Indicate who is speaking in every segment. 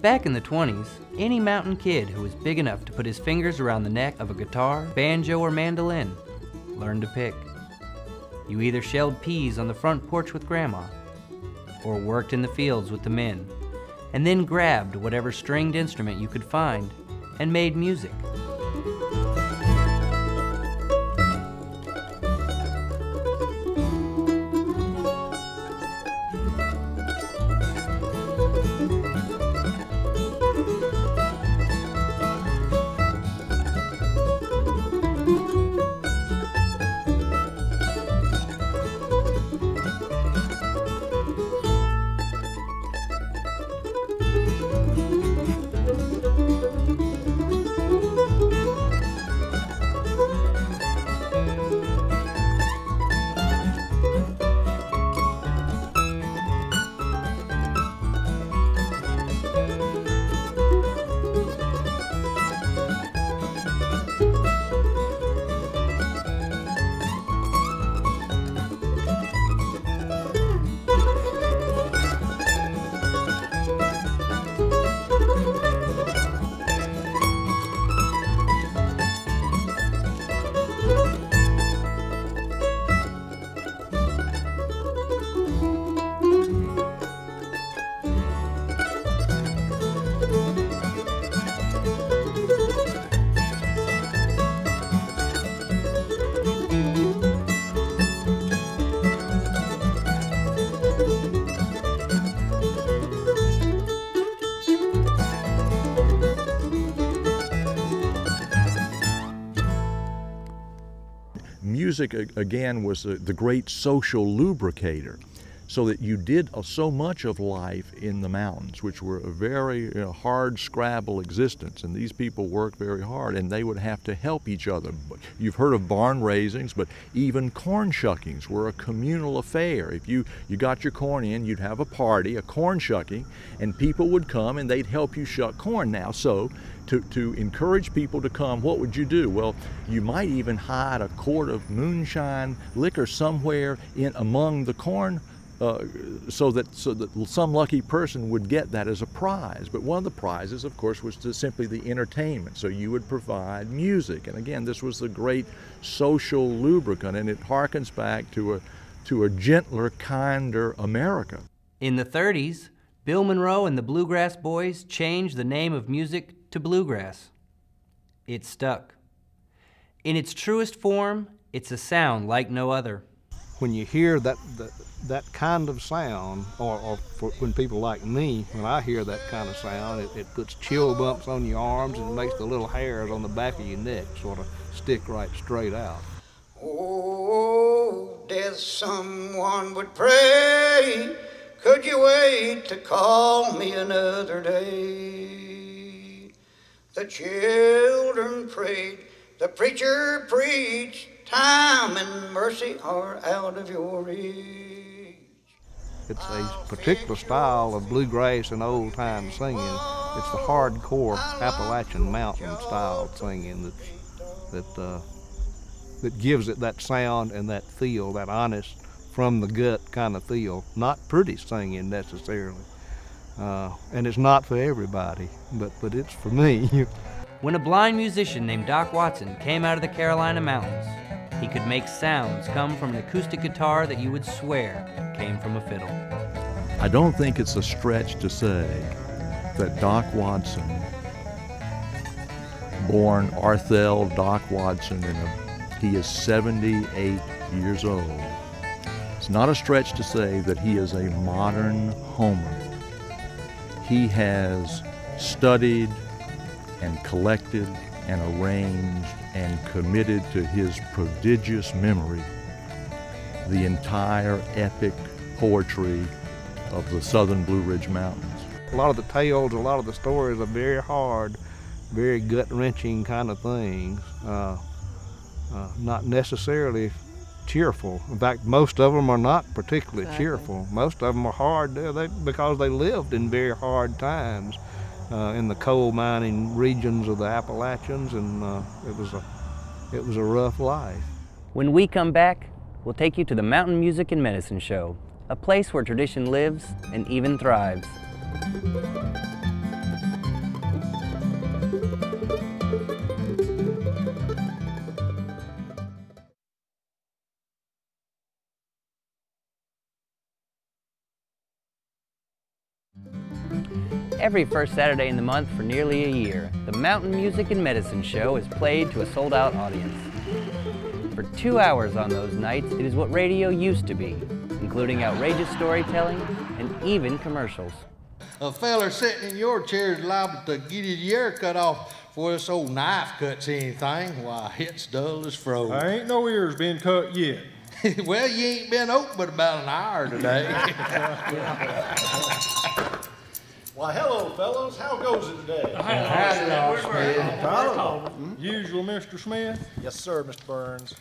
Speaker 1: Back in the 20s, any mountain kid who was big enough to put his fingers around the neck of a guitar, banjo, or mandolin learned to pick. You either shelled peas on the front porch with Grandma, or worked in the fields with the men, and then grabbed whatever stringed instrument you could find and made music.
Speaker 2: Music, again, was the great social lubricator, so that you did so much of life in the mountains, which were a very hard scrabble existence, and these people worked very hard, and they would have to help each other. You've heard of barn raisings, but even corn shuckings were a communal affair. If you got your corn in, you'd have a party, a corn shucking, and people would come and they'd help you shuck corn. Now, so to encourage people to come, what would you do? Well, you might even hide a quart of moonshine liquor somewhere in among the corn, so that some lucky person would get that as a prize. But one of the prizes, of course, was simply the entertainment. So you would provide music, and again, this was the great social lubricant, and it harkens back to a gentler, kinder America.
Speaker 1: In the 30s, Bill Monroe and the Bluegrass Boys changed the name of music to Bluegrass. It stuck. In its truest form, it's a sound like no other.
Speaker 3: When you hear that kind of sound, or for when people like me, when I hear that kind of sound, it puts chill bumps on your arms and makes the little hairs on the back of your neck sort of stick right straight out.
Speaker 4: Oh, death, someone would pray, could you wait to call me another day? The children prayed, the preacher preached, time and mercy are out of your reach.
Speaker 3: It's a particular style of bluegrass and old-time singing. It's the hardcore Appalachian mountain style singing that gives it that sound and that feel, that honest, from the gut kind of feel. Not pretty singing necessarily. And it's not for everybody, but it's for me.
Speaker 1: When a blind musician named Doc Watson came out of the Carolina mountains, he could make sounds come from an acoustic guitar that you would swear came from a fiddle.
Speaker 2: I don't think it's a stretch to say that Doc Watson, born Arthel Doc Watson, he is 78 years old. It's not a stretch to say that he is a modern Homer. He has studied and collected and arranged and committed to his prodigious memory the entire epic poetry of the southern Blue Ridge Mountains.
Speaker 3: A lot of the tales, a lot of the stories are very hard, very gut-wrenching kind of things, not necessarily cheerful. In fact, most of them are not particularly cheerful. Most of them are hard because they lived in very hard times in the coal mining regions of the Appalachians, and it was a rough life.
Speaker 1: When we come back, we'll take you to the Mountain Music and Medicine Show, a place where tradition lives and even thrives. Every first Saturday in the month for nearly a year, the Mountain Music and Medicine Show is played to a sold-out audience. For 2 hours on those nights, it is what radio used to be, including outrageous storytelling and even commercials.
Speaker 5: A feller sitting in your chair is liable to get his ear cut off before this old knife cuts anything. Why, it's dull as froze.
Speaker 6: There ain't no ears been cut yet.
Speaker 5: Well, you ain't been open but about an hour today.
Speaker 7: Why, hello, fellows. How goes it today?
Speaker 5: Howdy, Smith.
Speaker 6: Usual, Mr. Smith?
Speaker 7: Yes, sir, Mr. Burns.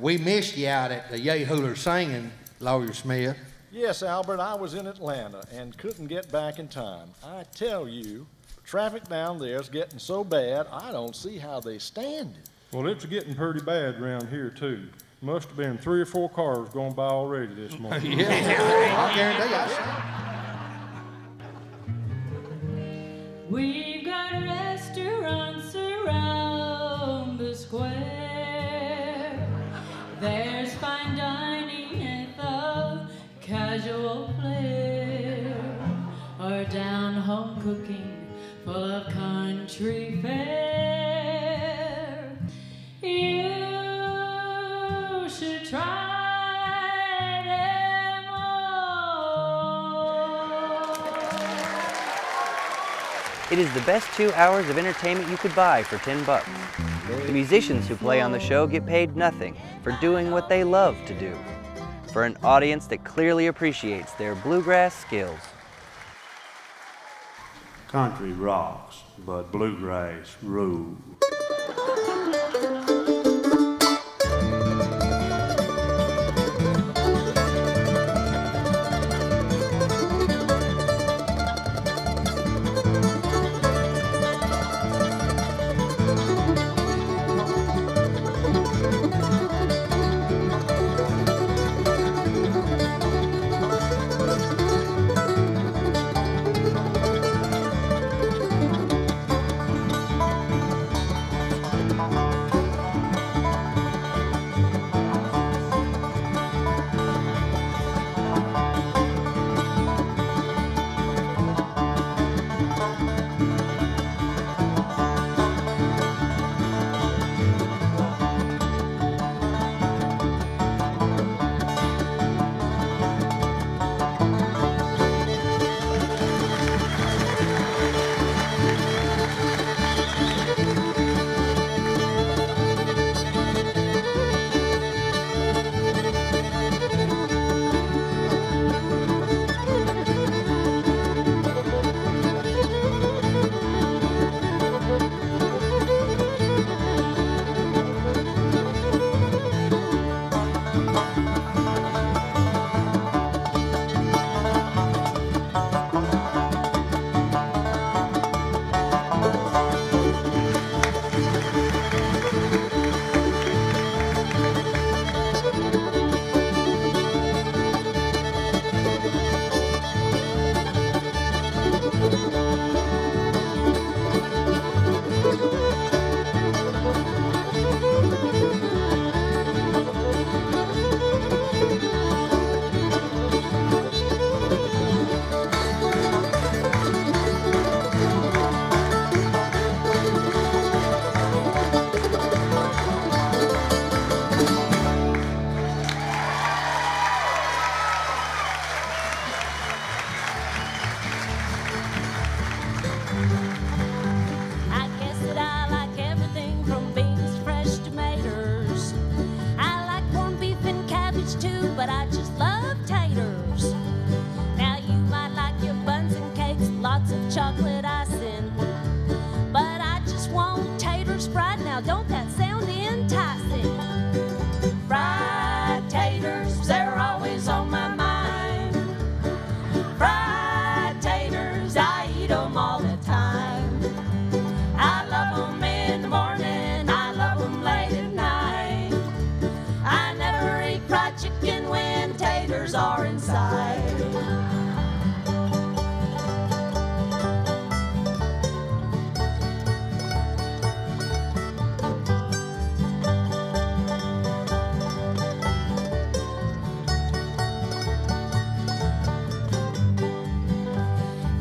Speaker 5: We missed you out at the Yehuler singing, Lawyer Smith.
Speaker 7: Yes, Albert, I was in Atlanta and couldn't get back in time. I tell you, traffic down there is getting so bad, I don't see how they stand it.
Speaker 6: Well, it's getting pretty bad around here, too. Must have been 3 or 4 cars going by already this morning.
Speaker 5: Yeah, I guarantee I saw.
Speaker 8: We've got restaurants around the square. There's fine dining at the Casual Flair, or down-home cooking full of country fare. You should try them all.
Speaker 1: It is the best 2 hours of entertainment you could buy for $10. The musicians who play on the show get paid nothing for doing what they love to do, for an audience that clearly appreciates their bluegrass skills.
Speaker 9: Country rocks, but bluegrass rules.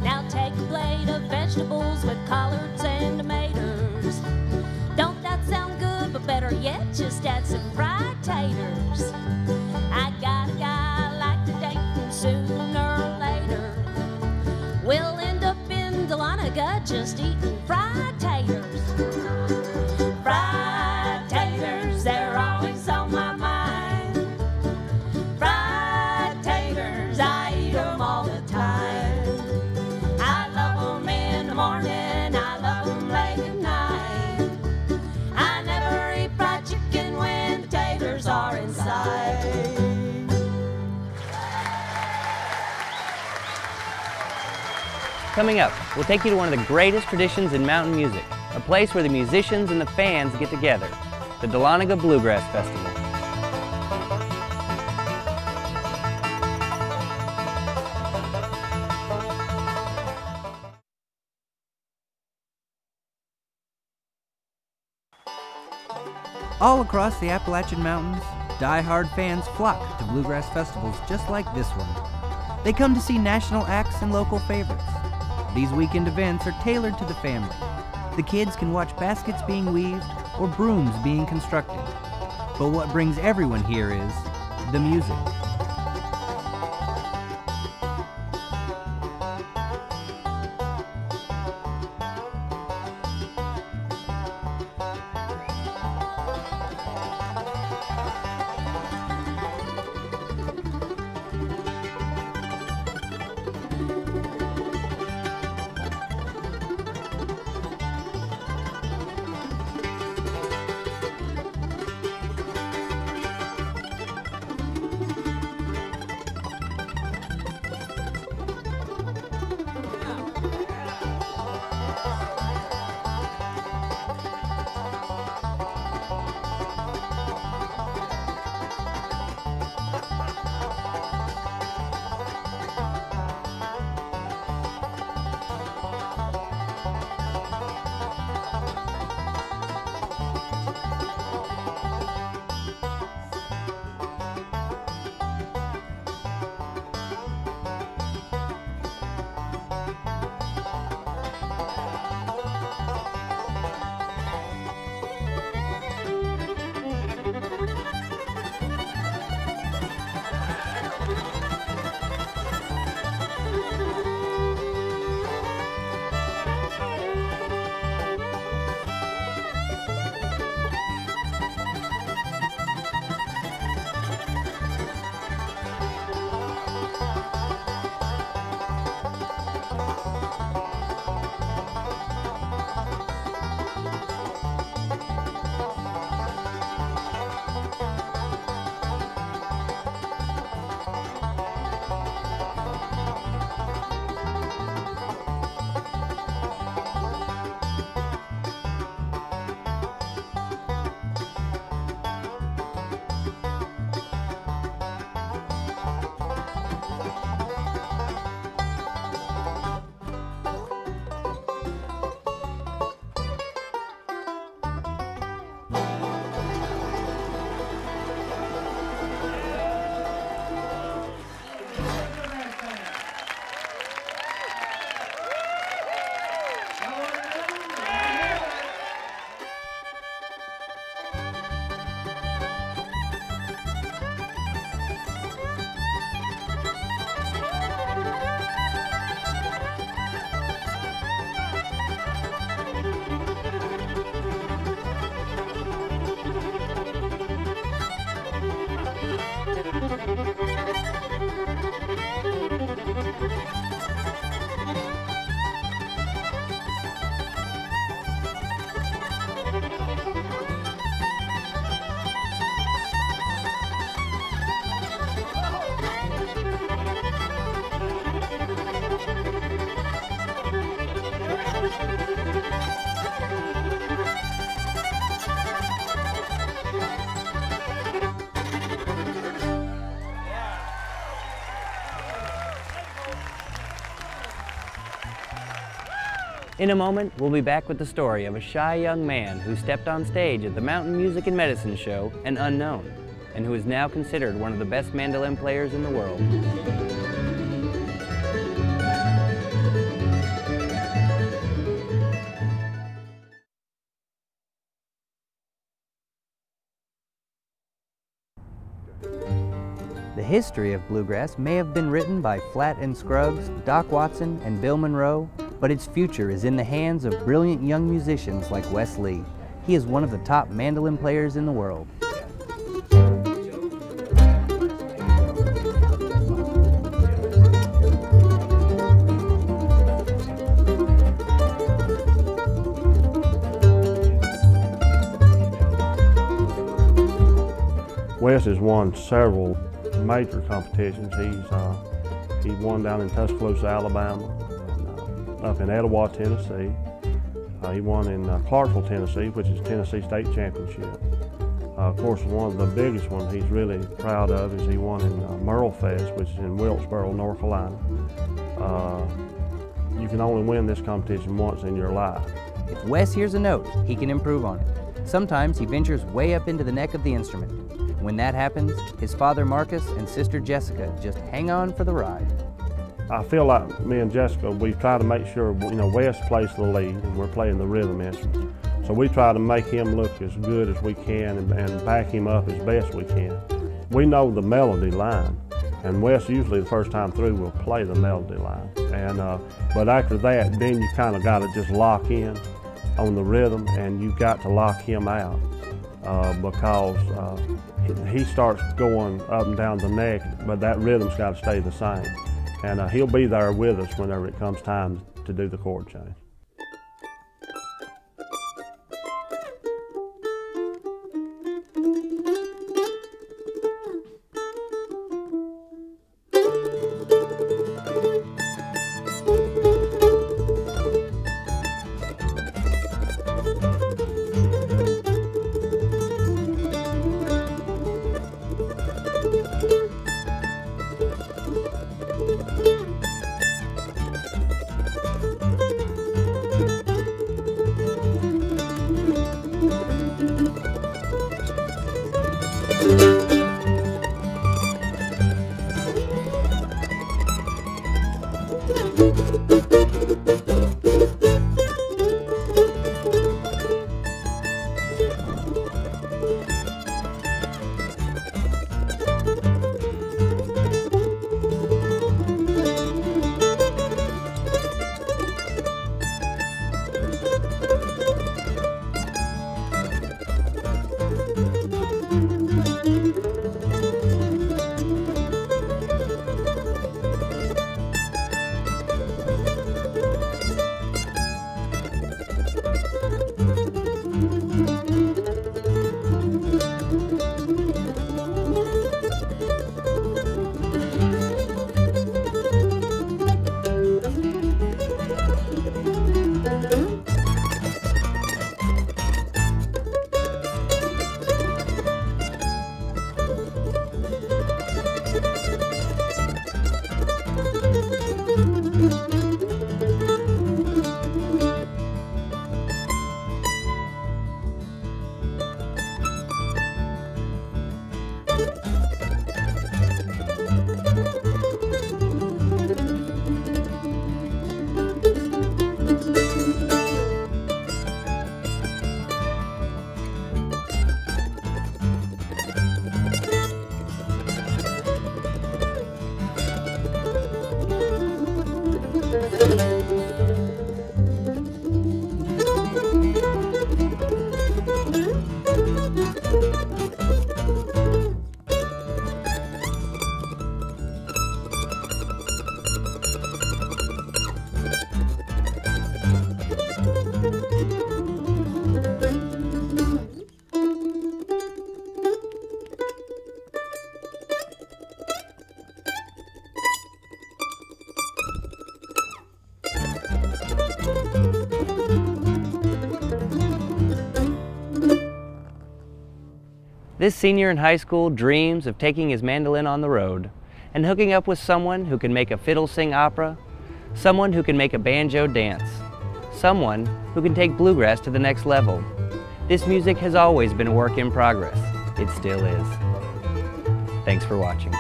Speaker 8: Now
Speaker 1: Coming up, we'll take you to one of the greatest traditions in mountain music, a place where the musicians and the fans get together, the Dahlonega Bluegrass Festival. All across the Appalachian Mountains, die-hard fans flock to bluegrass festivals just like this one. They come to see national acts and local favorites. These weekend events are tailored to the family. The kids can watch baskets being weaved or brooms being constructed. But what brings everyone here is the music. In a moment, we'll be back with the story of a shy young man who stepped on stage at the Mountain Music and Medicine Show, an unknown, and who is now considered one of the best mandolin players in the world. The history of bluegrass may have been written by Flatt and Scruggs, Doc Watson, and Bill Monroe, but its future is in the hands of brilliant young musicians like Wes Lee. He is one of the top mandolin players in the world.
Speaker 9: Wes has won several major competitions. He won down in Tuscaloosa, Alabama. up in Etowah, Tennessee. He won in Clarksville, Tennessee, which is Tennessee State Championship. Of course, one of the biggest ones he's really proud of is he won in Merle Fest, which is in Wilkesboro, North Carolina. You can only win this competition once in your life.
Speaker 1: If Wes hears a note, he can improve on it. Sometimes he ventures way up into the neck of the instrument. When that happens, his father Marcus and sister Jessica just hang on for the ride.
Speaker 9: I feel like me and Jessica, we try to make sure, Wes plays the lead and we're playing the rhythm instrument. So we try to make him look as good as we can and back him up as best we can. We know the melody line, and Wes usually the first time through will play the melody line. But after that, then you kind of got to just lock in on the rhythm, and you've got to lock him out because he starts going up and down the neck, but that rhythm's got to stay the same. And he'll be there with us whenever it comes time to do the chord change.
Speaker 1: This senior in high school dreams of taking his mandolin on the road and hooking up with someone who can make a fiddle sing opera, someone who can make a banjo dance, someone who can take bluegrass to the next level. This music has always been a work in progress. It still is. Thanks for watching.